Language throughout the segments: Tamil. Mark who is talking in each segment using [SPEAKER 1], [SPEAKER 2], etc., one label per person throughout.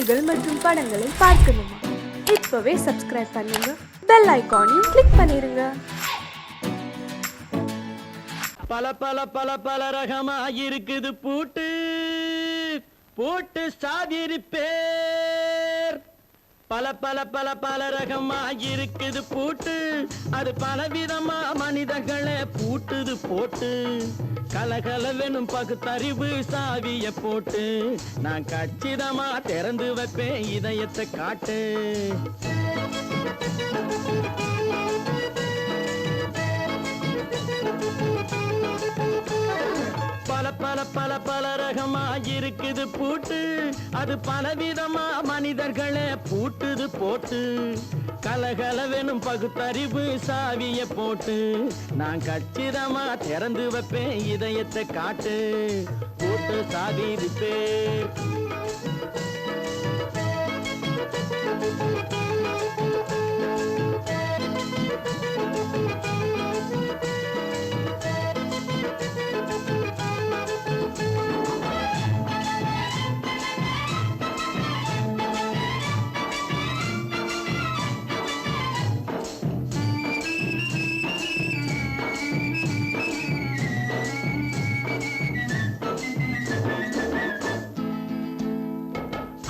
[SPEAKER 1] செய்திகள் மற்றும் படங்களை பார்க்கணுமா? இப்பவே சப்ஸ்கிரைப் பண்ணுங்க, பெல் ஐகானையும் கிளிக் பண்ணிருங்க.
[SPEAKER 2] பல பல பல பல ரகமா இருக்குது பூட்டு பூட்டு சாதிரி பேர். பல பல பல பல ரகமா இருக்குது பூட்டு, அது பலவிதமா மனிதர்களை பூட்டுது போட்டு. கலகலவெனும் பகுத்தறிவு சாவிய போட்டு, நான் கச்சிதமா திறந்து வைப்பேன் இதயத்தை காட்டு. பல பல பல பல ரகமா இருக்குது பூட்டு, அது பலவிதமா மனிதர்களை பூட்டுது போட்டு. கலகலவெனும் பகுத்தறிவு சாவிய போட்டு, நான் கச்சிதமா திறந்து வைப்பேன் இதயத்தை காட்டு. பூட்டு சாவி பேர்.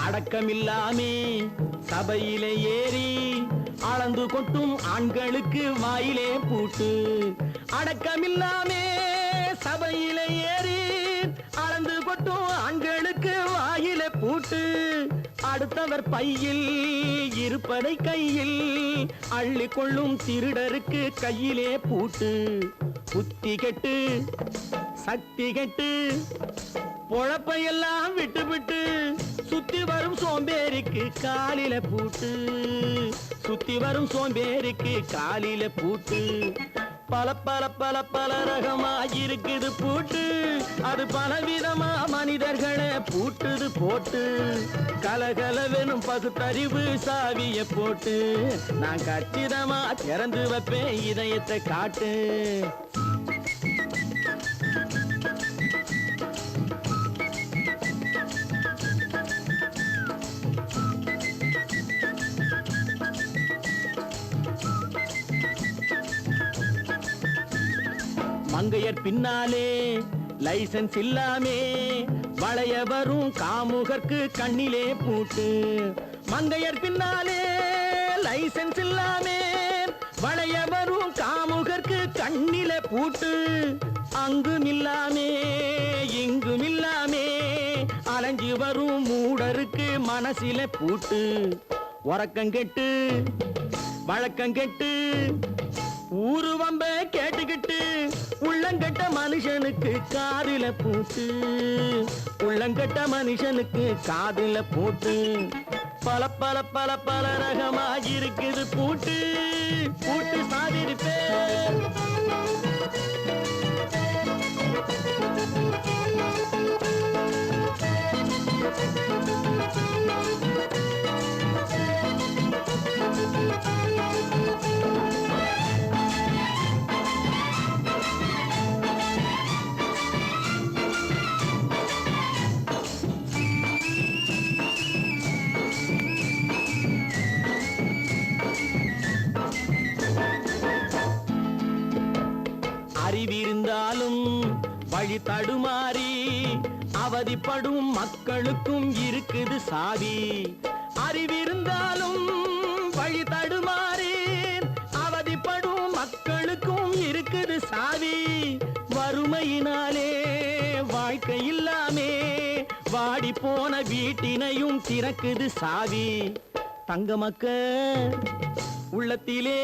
[SPEAKER 2] அடக்கமில்லாமே சபையிலே ஏறி அளந்து கொட்டும் ஆண்களுக்கு வாயிலே பூட்டு. அடக்கமில்லாமே சபையிலே ஏறி அளந்து கொட்டும் ஆண்களுக்கு வாயிலே பூட்டு. அடுத்தவர் பையில் இருப்பதை கையில் அள்ளி கொள்ளும் திருடருக்கு கையிலே பூட்டு. புத்தி கெட்டு சக்தி கெட்டு பொழப்பையெல்லாம் விட்டு விட்டு சுத்தி வரும் சோம்பேறிக்கு காலில பூட்டு. சுத்தி வரும் சோம்பேறிக்கு காலில பூட்டு. பல பல பல பல ரகமா இருக்குது பூட்டு, அது பலவிதமா மனிதர்களை பூட்டுது போட்டு. கலகலவெனும் பகுத்தறிவு சாவிய போட்டு, நான் கச்சிதமா திறந்து வைப்பேன் இதயத்தை காட்டு. மங்கையர் பின்னாலே லைசன்ஸ் இல்லாமே வளைய வரும் காமுகர்க்கு கண்ணிலே பூட்டு. மங்கையர் பின்னாலே லைசன்ஸ் இல்லாமே வளைய வரும் காமுகர்க்கு கண்ணிலே பூட்டு. அங்கும் இல்லாமே இங்கும் இல்லாமே அலைஞ்சி வரும் மூடருக்கு மனசிலே பூட்டு. உறக்கங்கெட்டு வழக்கங்கெட்டு ஊரு வம்ப கேட்டுக்கிட்டு உள்ளங்கட்ட மனுஷனுக்கு காதில பூட்டு. உள்ளங்கட்ட மனுஷனுக்கு காதில பூட்டு. பல பல பல பல ரகமா இருக்குது பூட்டு பூட்டு சாதிரி பேர். அறிவிருந்தாலும் வழி தடுமாறி அவதிப்படும் மக்களுக்கும் இருக்குது சாவி. அறிவிருந்தாலும் வழி தடுமாறி அவதிப்படும் மக்களுக்கும் இருக்குது சாவி. வறுமையினாலே வாழ்க்கை இல்லாமே வாடி போன வீட்டினையும் திறக்குது சாவி. தங்க மக்க உள்ளத்திலே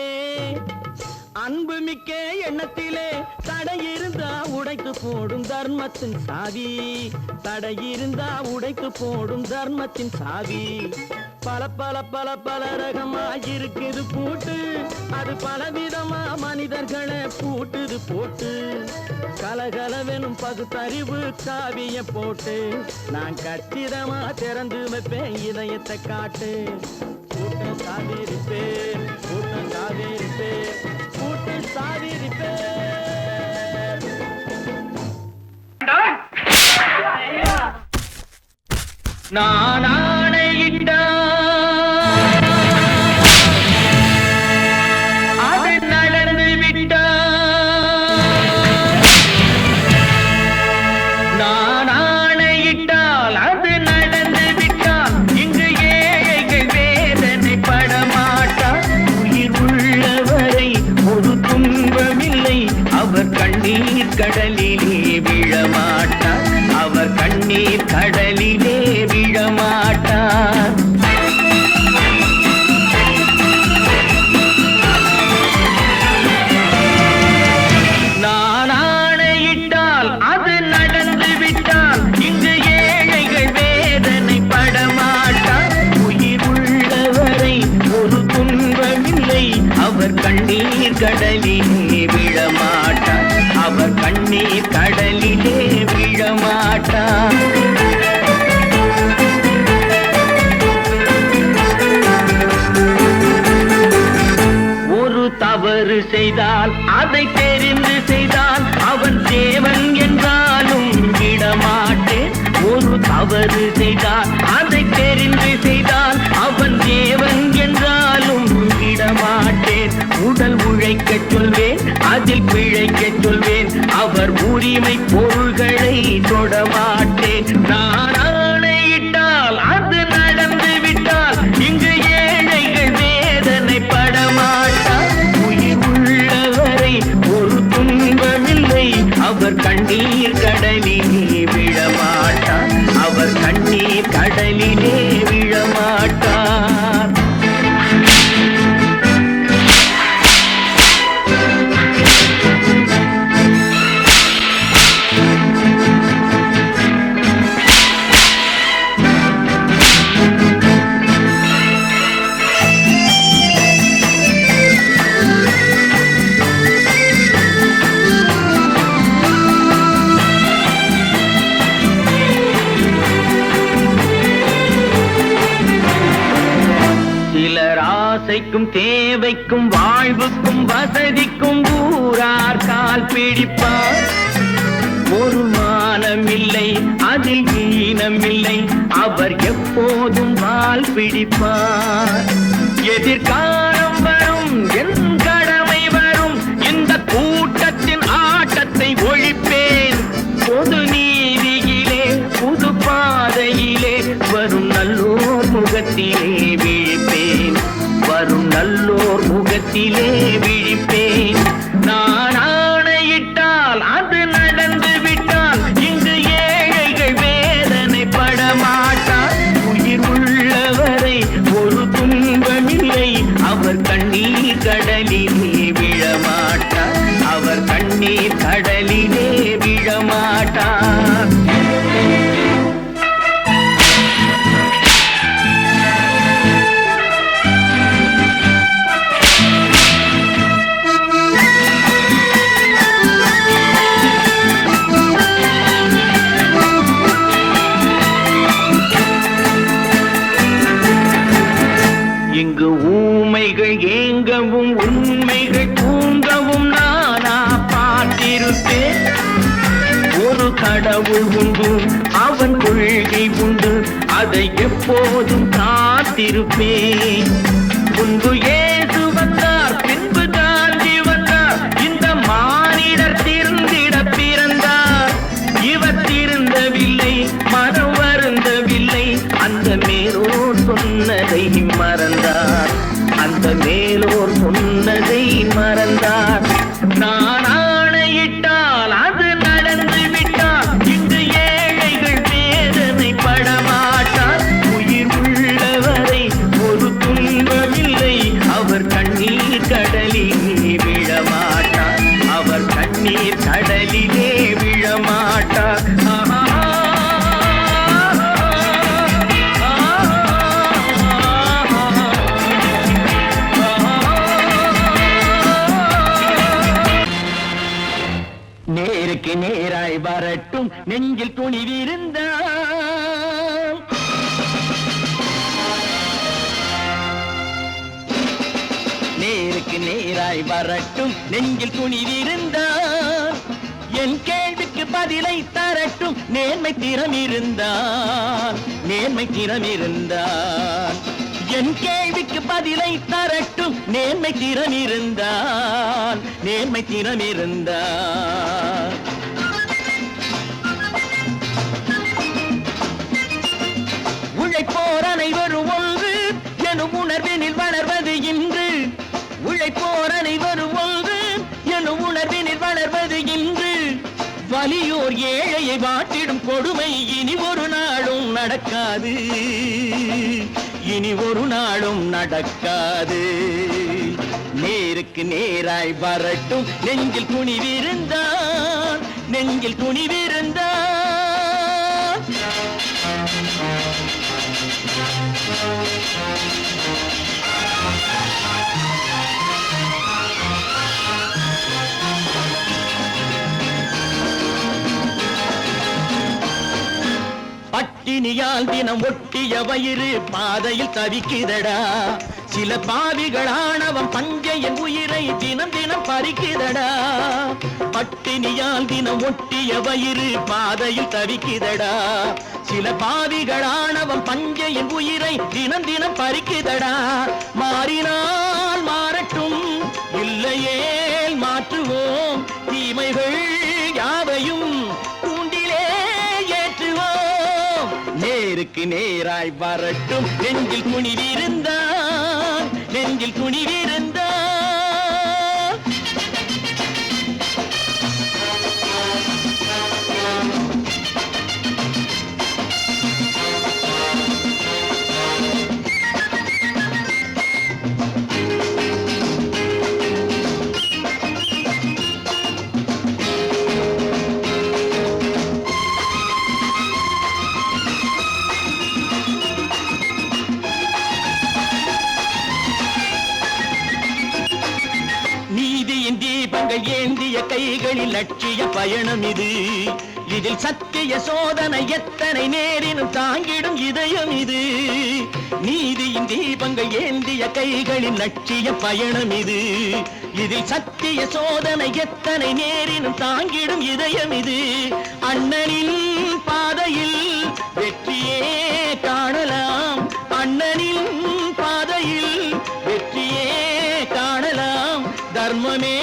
[SPEAKER 2] அன்பு மிக்க எண்ணத்திலே தடை இருந்தா உடைத்து போடும் தர்மத்தின் சாவி. தடை இருந்தா உடைத்து போடும் தர்மத்தின் சாவி. பல பல பல பல ரகமா இருக்குது பூட்டு, அது பலவிதமா மனிதர்களை பூட்டுது போட்டு. கலகலவெனும் பகுத்தறிவு சாவிய போட்டு, நான் கச்சிதமா திறந்து வைப்பேன் இதயத்தை காட்டு. பூட்டு சாவிரி பேர், பூட்டு சாவிரி பேர், பூட்டு சாவிரி பேர். நான் ஆணையிட்ட கடலிலே விழமாட்டார், அவர் கண்ணீர் கடலிலே விழமாட்டார். ஒரு தவறு செய்தால் அதை தெரிந்து செய்தால் அவன் தேவன் என்றாலும் விடமாட்டேன். ஒரு தவறு செய்தால் அதை தெரிந்து செய்தால் அவன் தேவன் என்றாலும் விடமாட்டேன். உடல் உழைக்கச் சொல்வேன், அதில் பிழைக்கச் சொல்வேன், அவர் உரிமை பொருள்களை தொடமாட்டேன். நான் ஆணையிட்டால் அது நடந்து விட்டால் இங்கு ஏழைகள் வேதனை படமாட்டார். உயிர் உள்ளவரை ஒரு துன்பமில்லை, அவர் கண்ணீர் கடலிலே விழமாட்டார், அவர் கண்ணீர் கடலிலே விழமாட்டார். சிலர் ஆசைக்கும் தேவைக்கும் வாழ்வுக்கும் வசதிக்கும் ஊரார் கால் பிடிப்பார். ஒரு மானமில்லை, அதில் ஈனமில்லை, அவர் எப்போதும் வால் பிடிப்பார். எதிர்காலம் வரும், என் கடமை வரும், இந்த கூட்டத்தின் ஆட்டத்தை ஒழிப்பேன். பொது நீதியிலே புது பாதையிலே வரும் நல்லோர் முகத்திலே விழிப்பேன், வரும் நல்லோர் முகத்திலே விழிப்பேன். நான் ஆணையிட்டால் அது நடந்து விட்டால் இங்கு ஏழைகள் வேதனை படமாட்டார். உயிர் உள்ளவரை ஒரு துன்பமில்லை, அவர் கண்ணீர் கடலிலே விழமாட்டார், அவர் கண்ணீர் கடலிலே விழமாட்டார். இங்கு ஊமைகள் ஏங்கவும் உண்மைகள் தூங்கவும் நானா பார்த்திருப்பேன். ஒரு கடவுள் உண்டு, அவன் கொள்கை உண்டு, அதை எப்போதும் காத்திருப்பேன். முன்பு இயேசு வந்தார், பின்பு காந்தி வந்தார், இந்த மானிடர் திருந்திட பிறந்தார். இவர் திருந்தவில்லை, மனம் வருந்தவில்லை, அந்த மேலோர் சொன்னதை மறந்தார், அந்த மேலோர் சொன்னதை மறந்தார். நான் ஆணையிட்டால் அது நடந்து விட்டால் இங்கு ஏழைகள் வேதனை படமாட்டார். உயிர் உள்ளவரை ஒரு துன்பமில்லை, அவர் கண்ணீர் கடலிலே விழமாட்டார், அவர் கண்ணீர் கடலிலே விழமாட்டார். நேருக்கு நேராய் வரட்டும், நெஞ்சில் துணிவிருந்தால் நேருக்கு நேராய் வரட்டும், நெஞ்சில் துணிவிருந்தால் என் கேள்விக்கு பதிலை தரட்டும், நேர்மை திறம் இருந்தால், நேர்மை திறம் இருந்தால் என் கேள்விக்கு பதிலை தரட்டும், நேர்மை திறம் இருந்தால், நேர்மை திறம் இருந்தால். உழைப்போர் அனைவரும் ஒன்று எனும் உணர்வினில் வளர்வது இன்று, உழைப்போர் அனைவரும் ஒன்று எனும் உணர்வினில் வளர்வது இன்று. வலியோர் ஏழையை வாட்டிடும் கொடுமை இனி ஒரு நாளும் நடக்காது, இனி ஒரு நாளும் நடக்காது. நேருக்கு நேராய் வரட்டும், நெஞ்சில் துணிவிருந்தால், நெஞ்சில் துணிவிருந்தால். பட்டினியால் தினம் ஒட்டிய வயிறு பாதையில் தவிக்குதடா. சில பாவிகளானவன் பஞ்சையின் உயிரை தினம் தினம் பறிக்குதடா. பட்டினியால் தினம் ஒட்டிய வயிறு பாதையில் தவிக்குதடா. சில பாவிகளானவன் பஞ்சையின் உயிரை தினம் தினம் பறிக்குதடா. மாறினால் மாறட்டும், இல்லையே மாற்றுவோம், தீமைகள் யாவையும் கூண்டிலே ஏற்றுவோம். நேருக்கு நேராய் வரட்டும், நெஞ்சில் துணிவிருந்தான், நெஞ்சில் துணிவிருந்தான். தீபங்கள் ஏந்திய கைகளில் லட்சிய பயணம் இது. இதில் சத்திய சோதனை எத்தனை நேரினும் தாங்கிடும் இதயம் இது. நீதியின் தீபங்கள் ஏந்திய கைகளில் லட்சிய பயணம் இது. இதில் சத்திய சோதனை எத்தனை நேரினும் தாங்கிடும் இதயம் இது. அண்ணனின் பாதையில் வெற்றியே காணலாம், அண்ணனின் பாதையில் வெற்றியே காணலாம். தர்மமே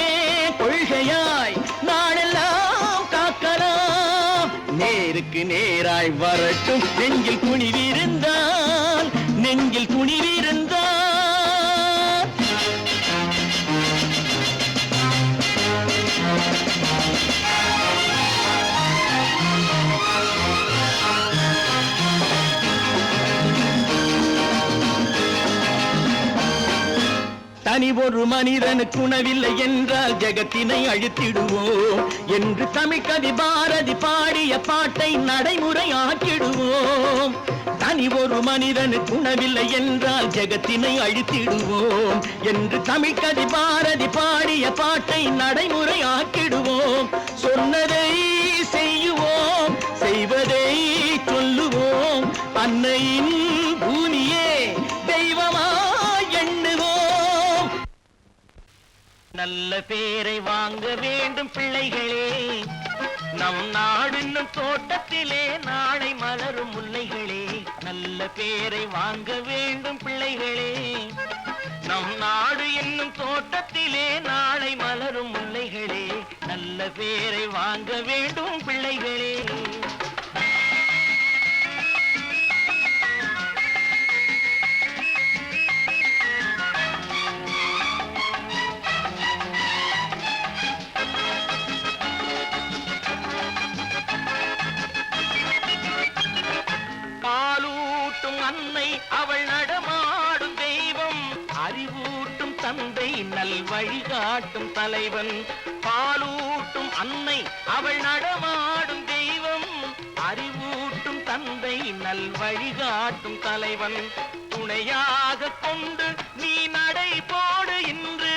[SPEAKER 2] கொள்கையாய் நாடெல்லாம் காக்கலாம். நேருக்கு நேராய் வரட்டும், நெஞ்சில் துணிவிருந்தான், நெஞ்சில் துணிவிருந்தான். தனி ஒரு மனிதனுக்கு உணவில்லை என்றால் ஜெகத்தினை அழித்திடுவோம் என்று தமிழ்கவி பாரதி பாடிய பாட்டை நடைமுறையாக்கிடுவோம். தனி ஒரு மனிதனுக்கு உணவில்லை என்றால் ஜெகத்தினை அழித்திடுவோம் என்று தமிழ்கவி பாரதி பாடிய பாட்டை நடைமுறையாக்கிடுவோம். சொன்னதை செய்யுவோம், செய்வதை சொல்லுவோம், அன்னையின் பூமியே தெய்வமா எண்ணுவோம். நல்ல பேரை வாங்க வேண்டும் பிள்ளைகளே, நம் நாடு என்னும் தோட்டத்திலே நாளை மலரும் முல்லைகளே. நல்ல பேரை வாங்க வேண்டும் பிள்ளைகளே, நம் நாடு என்னும் தோட்டத்திலே நாளை மலரும் முல்லைகளே. நல்ல பேரை வாங்க வேண்டும் பிள்ளைகளே. அன்னை அவள் நடமாடும் தெய்வம், அறிவூட்டும் தந்தை நல் வழிகாட்டும் தலைவன். பாலூட்டும் அன்னை அவள் நடமாடும் தெய்வம், அறிவூட்டும் தந்தை நல் வழிகாட்டும் தலைவன். துணையாக கொண்டு நீ நடை போடு இன்று,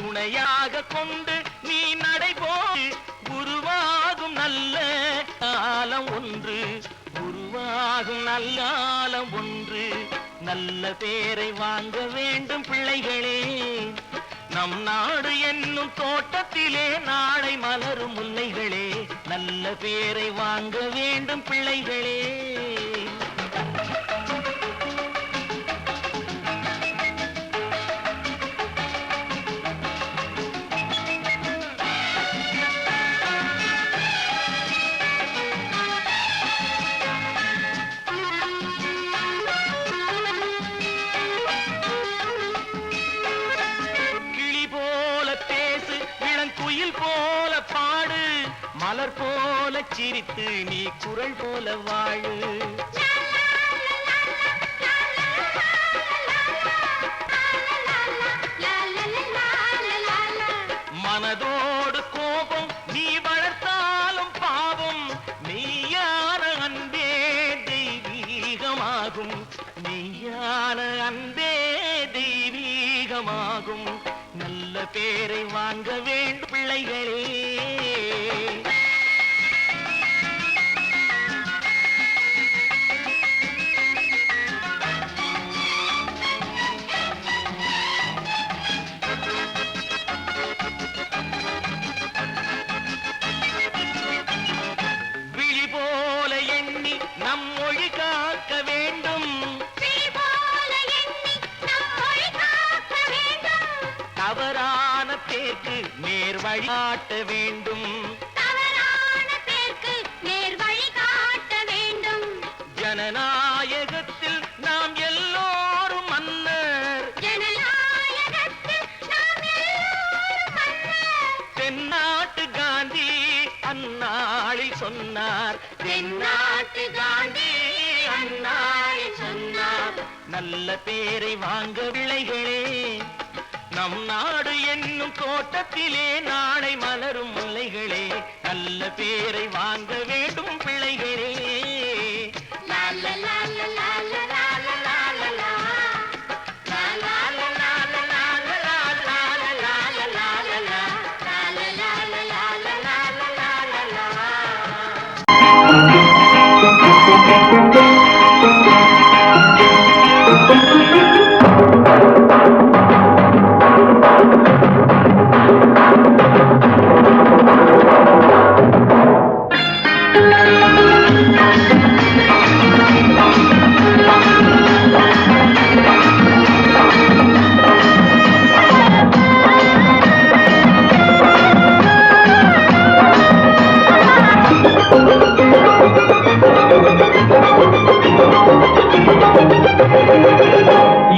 [SPEAKER 2] துணையாக கொண்டு நீ நடை போடு. உருவாகும் நல்ல காலம் ஒன்று, உருவாகும் நல்ல காலம் ஒன்று. நல்ல பேரை வாங்க வேண்டும் பிள்ளைகளே, நம் நாடு என்னும் தோட்டத்திலே நாளை மலரும் முல்லைகளே. நல்ல பேரை வாங்க வேண்டும் பிள்ளைகளே. போல பாடு, மலர் போல சிரித்து நீ குரல் போல வாழு. மனதோடு கோபம் நீ வளர்த்தாலும் பாவம், மெய்யான அன்பே தெய்வீகமாகும், மெய்யான அன்பே தெய்வீகமாகும். நல்ல பேரை வாங்க வேண்டும் பிள்ளைகளே. நம் மொழி காக்க வேண்டும். தவறான பேருக்கு நேர் வழி காட்ட வேண்டும். ஜனநாயகத்தில் நாம் எல்லோரும் மன்னர். தென்னாட்டு காந்தி அந்நாளில் சொன்னார். தென்னாட்டு காந்தி அந்நாளில் சொன்னார். நல்ல பேரை வாங்க விளைகளே, நம் நாடு என்னும் தோட்டத்திலே நாளை மலரும் முல்லைகளே. நல்ல பேரை வாங்க வேண்டும் பிள்ளைகளே.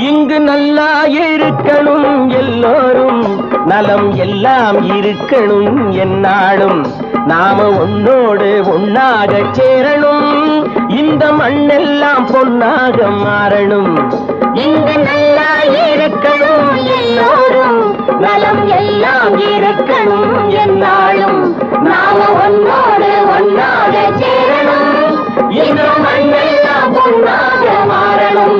[SPEAKER 2] இங்கு நல்லா இருக்கணும் எல்லோரும், நலம் எல்லாம் இருக்கணும் என்னாலும். நாம ஒன்னோடு ஒன்னாக சேரணும், இந்த மண்ணெல்லாம் பொன்னாக மாறணும். இங்கு நல்லா இருக்கணும் எல்லோரும், நலம் எல்லாம் இருக்கணும் என்னாலும். நாம ஒன்னோடு ஒன்னாக சேரணும், இந்த மண்ணெல்லாம் பொன்னாக மாறணும்.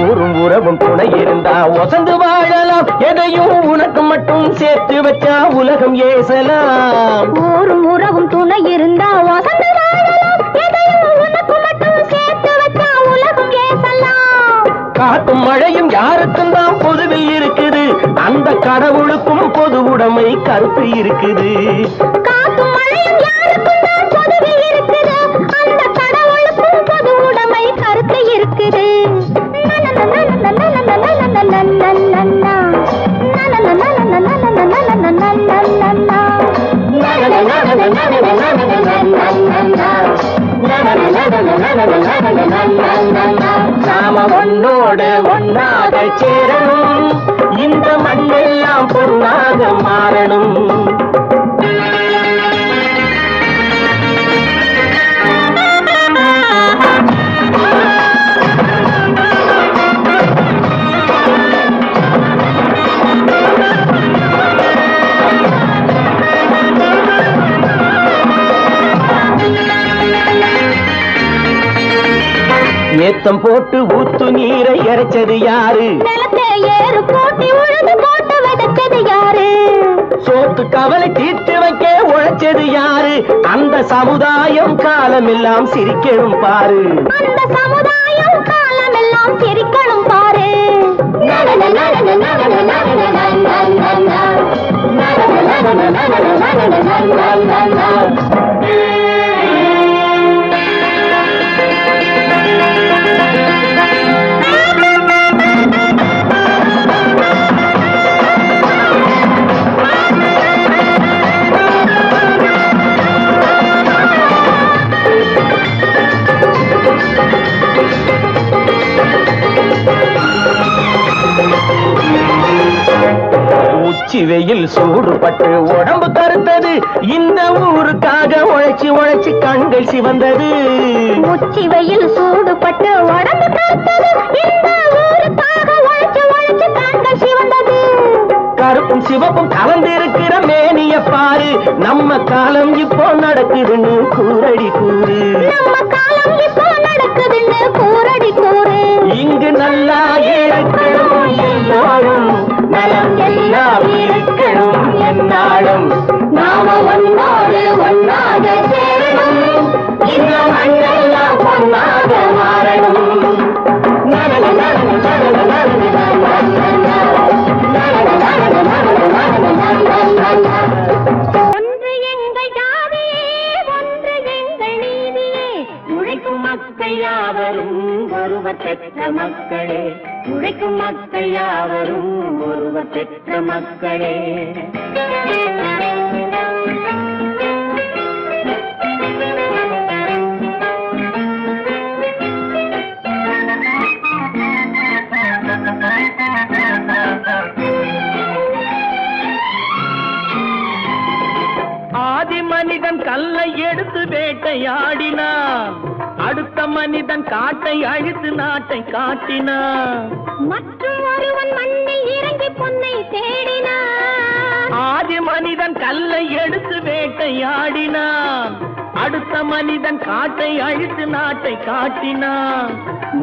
[SPEAKER 2] ஊரும் உறவும் துணை இருந்தா ஒசந்து வாழலாம், எதையும் உனக்கு மட்டும் சேர்த்து வச்சா உலகம் ஏசலாம்.
[SPEAKER 3] ஊரும் உறவும் துணை இருந்தா ஒசந்து வாழலாம், எதையும் உனக்கு மட்டும் சேர்த்து வச்சா உலகம் ஏசலாம்.
[SPEAKER 2] காத்தும் மழையும் யாருக்கும் தான் பொதுவில் இருக்குது, அந்த கடவுளுக்கும் பொது உடைமை கருத்து இருக்குது.
[SPEAKER 3] காத்தும் மழையும் யாருக்கும் தான் பொதுவில் இருக்குது, அந்த கடவுளுக்கும் பொது உடைமை கருத்து இருக்குது.
[SPEAKER 2] நாம ஒன்னோடு ஒன்னாக சேரணும், இந்த மண்ணெல்லாம் பொன்னாக மாறணும். ஏத்தம் போட்டு ஊத்து நீரை இறைச்சது யாரு?
[SPEAKER 3] நிலத்தை ஏறு போட்டி உழுது போட்டு விதைச்சது யாரு?
[SPEAKER 2] சோத்து கவலை தீர்த்து வைக்க உழைச்சது யாரு? அந்த சமுதாயம் காலமெல்லாம் சிரிக்கணும் பாரு.
[SPEAKER 3] அந்த சமுதாயம் காலமெல்லாம் சிரிக்கணும் பாரு.
[SPEAKER 2] உச்சி வெயில் சூடுபட்டு உடம்பு கருத்தது, இந்த ஊருக்காக உழைச்சி உழைச்சி கண்கள் சிவந்தது.
[SPEAKER 3] உச்சி வெயில் சூடுபட்டு உடம்பு கருத்தது, இந்த ஊருக்காக உழைச்சி உழைச்சி கண்கள் சிவந்தது.
[SPEAKER 2] கருப்பும் சிவப்பும் கலந்திருக்கிற மேனிய பாரு, நம்ம காலம் இப்போ நடக்குதுன்னு கூரடி கூறு.
[SPEAKER 3] நம்ம காலம் இப்போ நடக்குதுன்னு கூரடி கூறு.
[SPEAKER 2] இங்கு நல்லா இருக்கணும் எல்லோரும், நலம் எல்லாம் இருக்கணும் என்னாலும்.
[SPEAKER 3] நாம ஒன்னோடு ஒன்னாக சேரணும், இந்த மண்ணெல்லாம் பொன்னாக மாறணும். நரண நரண நரண நரண நரண நரண நரண நரண
[SPEAKER 2] ஒருவர் பெற்ற மக்களே, உழைக்கும் மக்கள் யாவரும் ஒருவர் பெற்ற மக்களே. ஆதி மனிதன் கல்லை எடுத்து வேட்டையாடினான், அடுத்த மனிதன் காட்டை அழித்து நாட்டை காட்டினான்.
[SPEAKER 3] மற்றும் ஒருவன் மண்ணில் இறங்கி பொன்னை தேடினான்.
[SPEAKER 2] ஆதி மனிதன் கல்லை எடுத்து வேட்டையாடினான், அடுத்த மனிதன் காட்டை அழித்து நாட்டை காட்டினான்.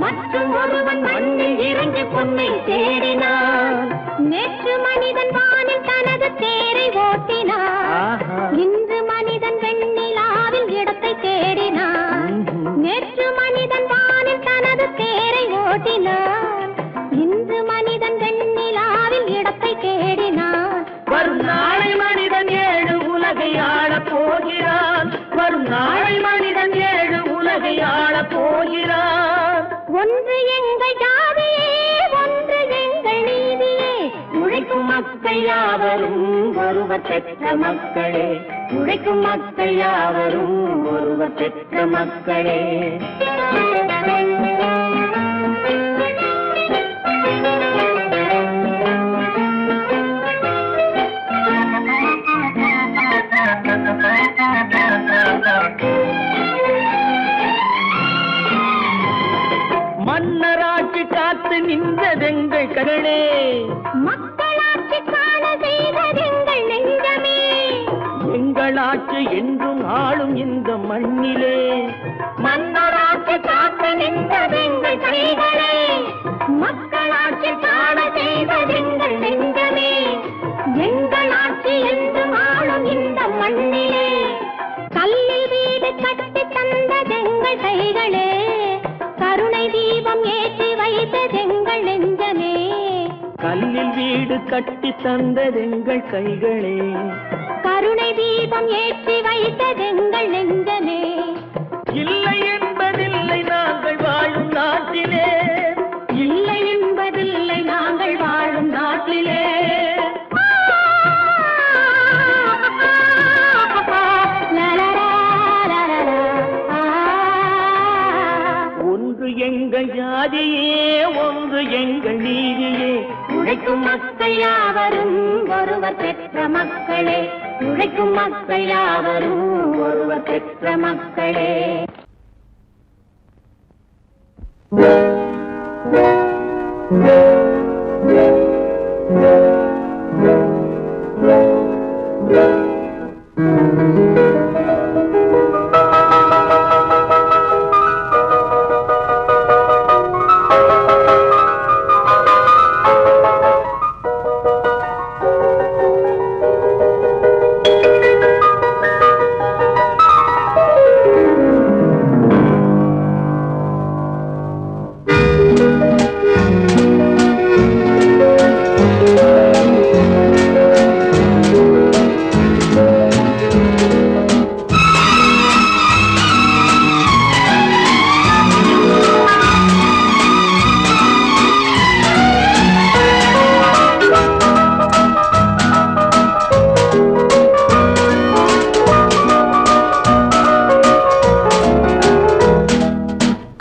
[SPEAKER 3] மற்றும் ஒருவன்
[SPEAKER 2] மண்ணில் இறங்கி பொன்னை தேடினான்.
[SPEAKER 3] நேற்று மனிதன் வானில் தனது தேரை ஓட்டினான். இன்று மனிதன் வெண்ணிலாவில் இடத்தை தேடினான். நேற்று மனிதன் வானில் தனது தேரை ஓட்டினான். இன்று மனிதன் வெண்ணிலாவில் இடத்தை தேடினான்.
[SPEAKER 2] வரும் நாளை மனிதன் 7 உலகை ஆளப் போகிறான். வரும் நாளை மனிதன் 7 உலகை ஆளப் போகிறான்.
[SPEAKER 3] ஒன்று எங்கள் ஜாதியே, ஒன்று எங்கள் நீதியே.
[SPEAKER 2] உழைக்கும் மக்கள் யாவரும் ஒருவர் பெற்ற மக்களே, உழைக்கும் மக்கள் யாவரும் ஒருவர் பெற்ற மக்களே. மன்னராட்சி காத்து நின்றதெங்கள் கரளே,
[SPEAKER 3] மக்களாட்சி காண செய்ததெங்கள் நெஞ்சமே.
[SPEAKER 2] எங்களாட்சி என்றும் ஆளும் இந்த மண்ணிலே.
[SPEAKER 3] மன்னராட்சி காத்து நின்றதெங்கள் கைகளே. மக்களாட்சி காண செய்ததெங்கள் நெஞ்சமே. எங்களாட்சி என்றும் ஆளும் இந்த மண்ணிலே. கல்லில் வீடு கட்டி தந்ததெங்கள் கைகளே. கருணை தீபம் ஏற்றி வைத்ததெங்கள் நெஞ்சமே.
[SPEAKER 2] கல்லில் வீடு கட்டி தந்ததெங்கள் கைகளே.
[SPEAKER 3] கருணை தீபம் ஏற்றி வைத்ததெங்கள் நெஞ்சமே.
[SPEAKER 2] இல்லை என்பதில்லை நாங்கள் வாழும் நாட்டிலே,
[SPEAKER 3] இல்லை என்பதில்லை நாங்கள் வாழும் நாட்டிலே.
[SPEAKER 2] ஒன்று எங்கள் ஜாதியே, ஒன்று எங்கள் நீதியே.
[SPEAKER 3] உழைக்கும் மக்கள் யாவரும் ஒருவர் பெற்ற மக்களே, உழைக்கும் மக்கள் யாவரும் ஒருவர் பெற்ற மக்களே.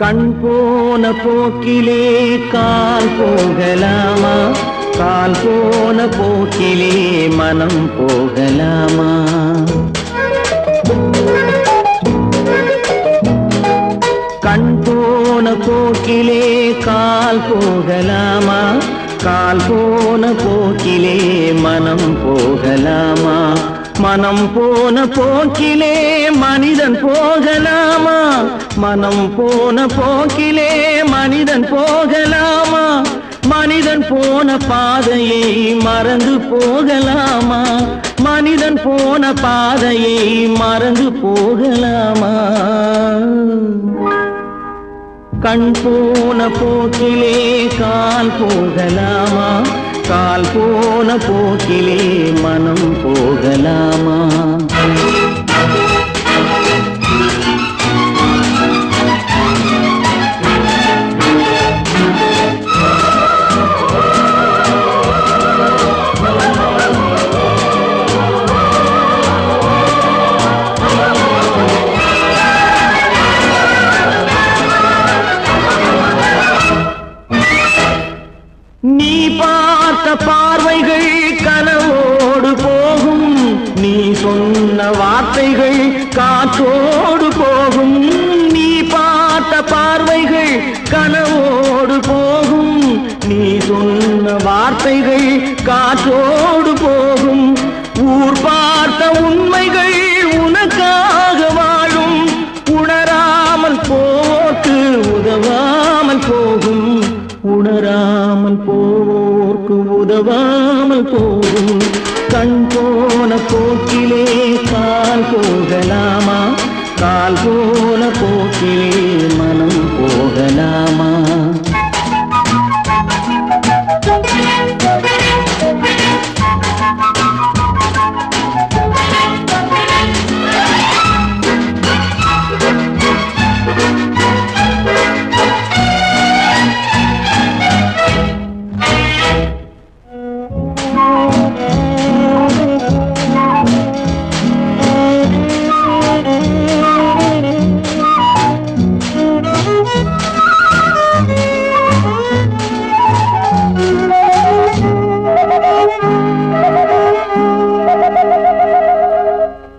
[SPEAKER 2] கண் போன போக்கிலே கால் போகலாமா, கால் போன போக்கிலே மனம் போகலாமா. கண் போன போக்கிலே கால் போகலாமா, கால் போன போக்கிலே மனம் போகலாமா. மனம் போன போக்கிலே மனிதன் போகலாமா, மனம் போன போக்கிலே மனிதன் போகலாமா. மனிதன் போன பாதையை மறந்து போகலாமா, மனிதன் போன பாதையை மறந்து போகலாமா. கண் போன போக்கிலே கால் போகலாமா, கால் போன போக்கிலே மனம் போகலாமா.
[SPEAKER 4] வார்த்தைகள் காற்றோடு போகும், நீ பார்த்த பார்வைகள் கனவோடு போகும், நீ சொன்ன வார்த்தைகள் காற்றோடு போகும், ஊர் பார்த்த உண்மைகள் உனக்காக வாழும், உணராமல் போக்கு உதவாமல் போகும், உணராமல் போக்கு உதவாமல் போகும். கண் போன போக்கிலே கால் போகலாமா, கால் போன போக்கிலே மனம் போகலாமா?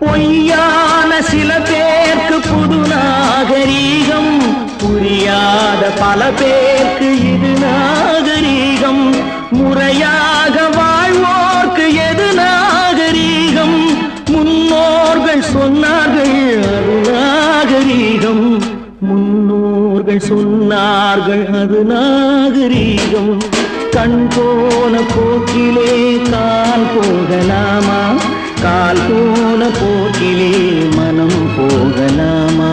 [SPEAKER 4] பொய்யான சில பேருக்கு புது நாகரீகம், புரியாத பல பேருக்கு இது நாகரீகம், முறையாக வாழ்வோர்க்கு எது நாகரீகம், முன்னோர்கள் சொன்னார்கள் அது நாகரீகம், முன்னோர்கள் சொன்னார்கள் அது நாகரீகம். கண் போன போக்கிலே கால் போகலாமா, கால் போன போக்கிலே மனம் போகலாமா?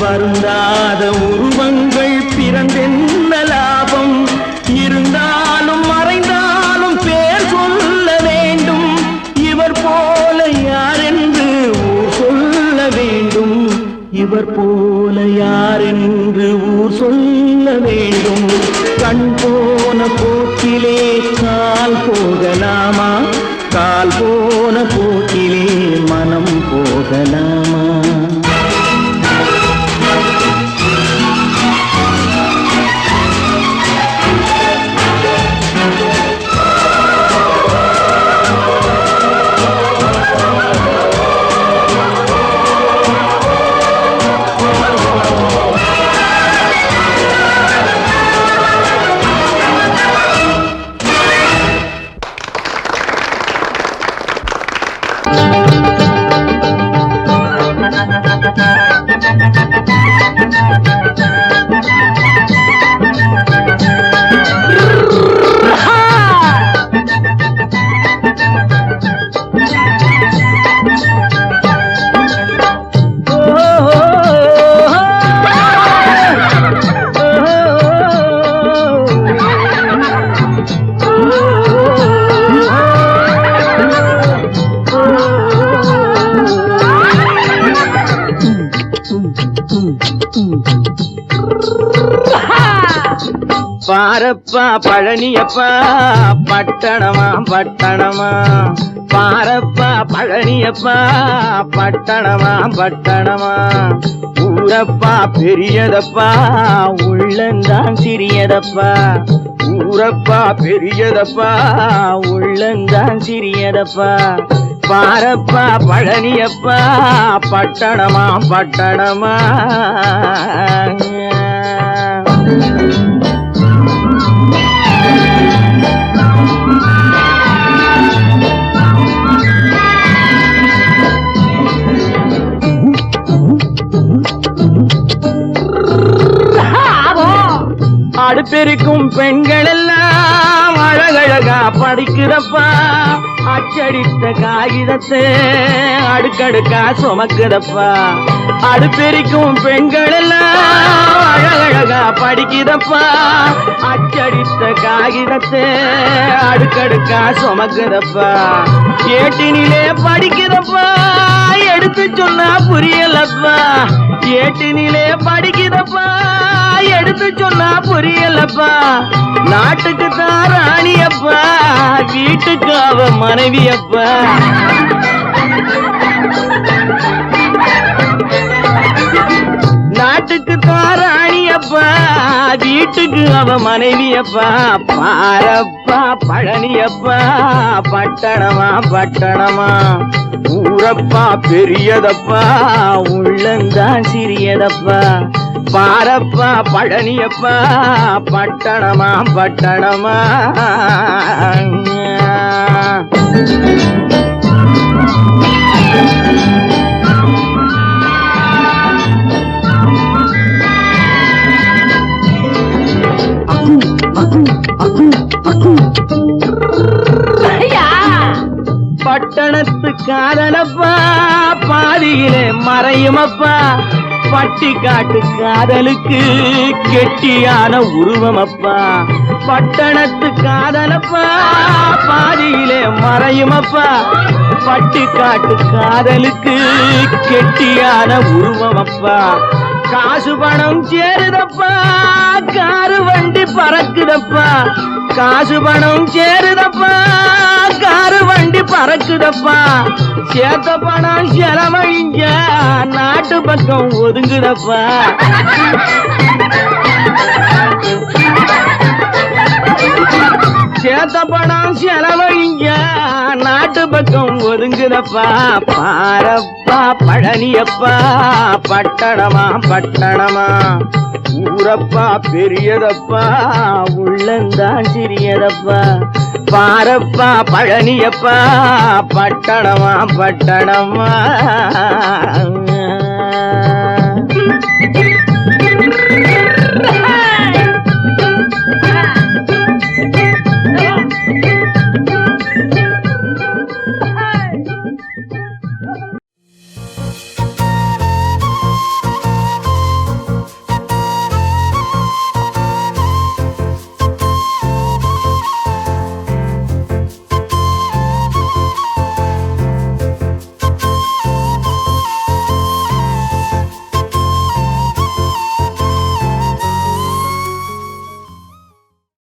[SPEAKER 4] வருந்தாத உருவங்கள் பிறந்தென்ன லாபம், இருந்தாலும் மறைந்தாலும் பேர் சொல்ல வேண்டும், இவர் போல யாரென்று ஊர் சொல்ல வேண்டும், இவர் போல யாரென்று ஊர் சொல்ல வேண்டும். கண் போன போக்கிலே கால் போகலாமா, கால் போன போக்கிலே மனம் போகலாமா? பாரப்பா பழனியப்பா பட்டணமா பட்டணமா, பாரப்பா பழனியப்பா பட்டணமா பட்டணமா, ஊரப்பா பெரியதப்பா உள்ளந்தான் சிறியதப்பா, ஊரப்பா பெரியதப்பா உள்ளந்தான் சிறியதப்பா, பாரப்பா பழனியப்பா பட்டணமா பட்டணமா. அடுப்பெருக்கும் பெண்கள் எல்லாம் அழகழகா படிக்கிறப்பா அச்சடித்த காகிதத்தை அடுக்கடுக்கா சுமக்குதப்பா அடுப்பெரிக்கும் பெண்கள் எல்லாம் அழகழகா படிக்கிறப்பா அச்சடித்த காகிதத்தை அடுக்கடுக்கா சுமக்குதப்பா ஏட்டினிலே படிக்கிறப்பா எடுத்து சொன்னா புரியலப்பா ஏட்டினிலே படிக்கிறப்பா எடுத்து சொன்னா புரியலப்பா நாட்டுக்கு தான் ராணியப்பா வீட்டுக்கு அவ மனைவியப்பா நாட்டுக்கு தான் ராணியப்பா வீட்டுக்கு அவ மனைவியப்பா பாரப்பா பழனியப்பா பட்டணமா பட்டணமா ஊரப்பா பெரியதப்பா உள்ளந்தான் சிறியதப்பா பாரப்பா பழனியப்பா பட்டணமா பட்டணமா பட்டணத்து காதலப்பா பாதியிலே மறையுமப்பா பட்டி காட்டு காதலுக்கு கெட்டியான உருவமப்பா பட்டணத்து காதலப்பா பாதியிலே மறையுமப்பா பட்டி காட்டு காதலுக்கு கெட்டியான உருவமப்பா காசு பணம் சேருதப்பா காரு வண்டி பறக்குதப்பா காசு பணம் சேருதப்பா காரு வண்டி பறக்குதப்பா சேத்த பணம் செலவழிஞ்ச நாட்டு பக்கம் ஒதுங்குதப்பா சேத்த பணம் செலவழிஞ்ச நாட்டு பக்கம் ஒதுங்குதப்பா பாரப்பா பழனியப்பா பட்டணமா பட்டணமா ஊரப்பா பெரியதப்பா உள்ளந்தான் சிறியதப்பா பாரப்பா பழனியப்பா பட்டணமா பட்டணமா